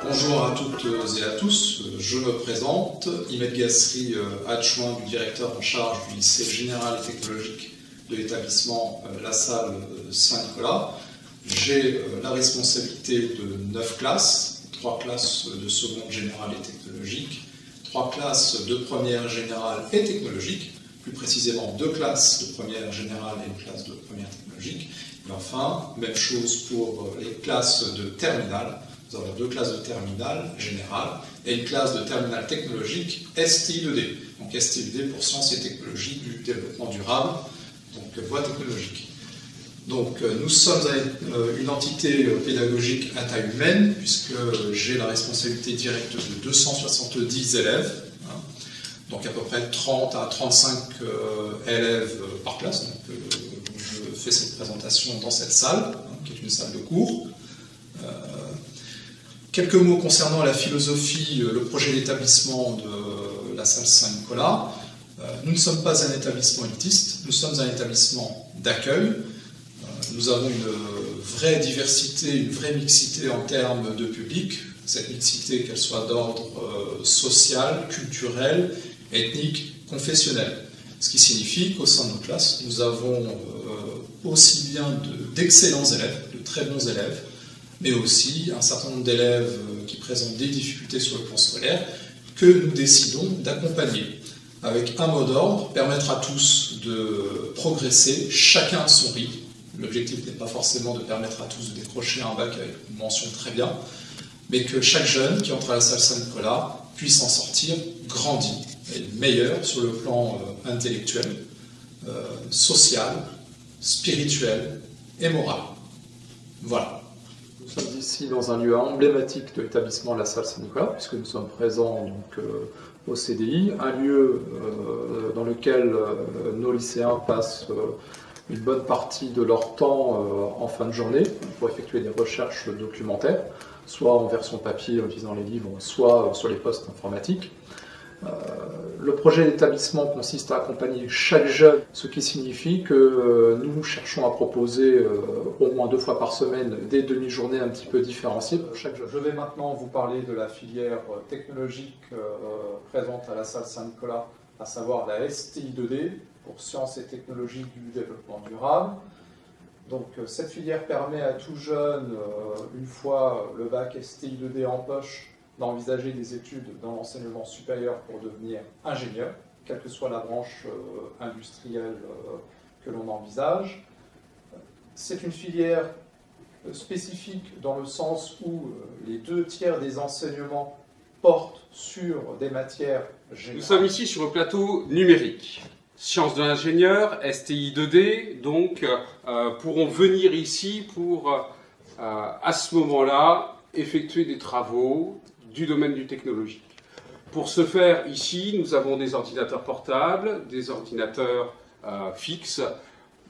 Bonjour à toutes et à tous, je me présente, Imed Gassri, adjoint du directeur en charge du lycée général et technologique de l'établissement La Salle Saint-Nicolas. J'ai la responsabilité de 9 classes, 3 classes de seconde générale et technologique, 3 classes de première générale et technologique, plus précisément 2 classes de première générale et une classe de première technologique. Et enfin, même chose pour les classes de terminale. Nous avons 2 classes de terminale générale et une classe de terminale technologique STI2D. Donc STI2D pour sciences et technologies du développement durable, donc voie technologique. Donc nous sommes une entité pédagogique à taille humaine, puisque j'ai la responsabilité directe de 270 élèves, donc à peu près 30 à 35 élèves par classe. Donc, je fais cette présentation dans cette salle, qui est une salle de cours. Quelques mots concernant la philosophie, le projet d'établissement de la Salle Saint-Nicolas. Nous ne sommes pas un établissement élitiste, nous sommes un établissement d'accueil. Nous avons une vraie diversité, une vraie mixité en termes de public. Cette mixité, qu'elle soit d'ordre social, culturel, ethnique, confessionnel. Ce qui signifie qu'au sein de nos classes, nous avons aussi bien d'excellents élèves, de très bons élèves, mais aussi un certain nombre d'élèves qui présentent des difficultés sur le plan scolaire que nous décidons d'accompagner. Avec un mot d'ordre, permettre à tous de progresser, chacun à son rythme. L'objectif n'est pas forcément de permettre à tous de décrocher un bac avec une mention très bien, mais que chaque jeune qui entre à la Salle Saint-Nicolas puisse en sortir grandi, et meilleur sur le plan intellectuel, social, spirituel et moral. Voilà. Nous sommes ici dans un lieu emblématique de l'établissement La Salle Saint-Nicolas, puisque nous sommes présents donc, au CDI, un lieu dans lequel nos lycéens passent une bonne partie de leur temps en fin de journée pour effectuer des recherches documentaires, soit en version papier en utilisant les livres, soit sur les postes informatiques. Le projet d'établissement consiste à accompagner chaque jeune, ce qui signifie que nous cherchons à proposer au moins 2 fois par semaine des demi-journées un petit peu différenciées pour chaque jeune. Je vais maintenant vous parler de la filière technologique présente à la Salle Saint-Nicolas, à savoir la STI2D, pour sciences et technologies du développement durable. Donc cette filière permet à tout jeune, une fois le bac STI2D en poche, d'envisager des études dans l'enseignement supérieur pour devenir ingénieur, quelle que soit la branche industrielle que l'on envisage. C'est une filière spécifique dans le sens où les 2 tiers des enseignements portent sur des matières générales. Nous sommes ici sur le plateau numérique. Sciences de l'ingénieur, STI2D, donc pourront venir ici pour, à ce moment-là, effectuer des travaux du domaine du technologique. Pour ce faire, ici, nous avons des ordinateurs portables, des ordinateurs fixes,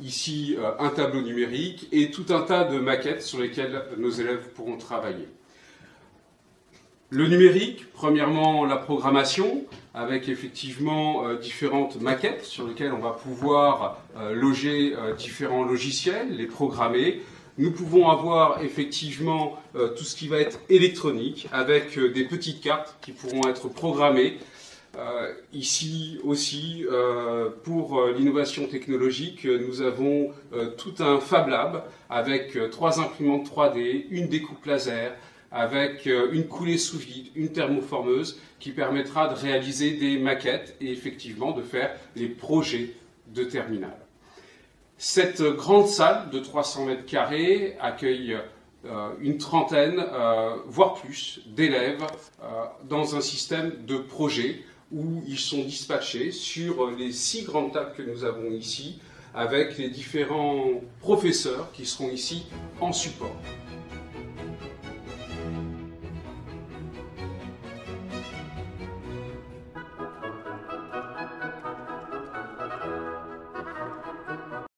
ici un tableau numérique et tout un tas de maquettes sur lesquelles nos élèves pourront travailler. Le numérique, premièrement la programmation, avec effectivement différentes maquettes sur lesquelles on va pouvoir loger différents logiciels, les programmer. Nous pouvons avoir effectivement tout ce qui va être électronique, avec des petites cartes qui pourront être programmées. Ici aussi, pour l'innovation technologique, nous avons tout un Fab Lab avec 3 imprimantes 3D, une découpe laser, avec une coulée sous vide, une thermoformeuse qui permettra de réaliser des maquettes et effectivement de faire les projets de terminale. Cette grande salle de 300 mètres carrés accueille une trentaine, voire plus, d'élèves dans un système de projet où ils sont dispatchés sur les 6 grandes tables que nous avons ici avec les différents professeurs qui seront ici en support.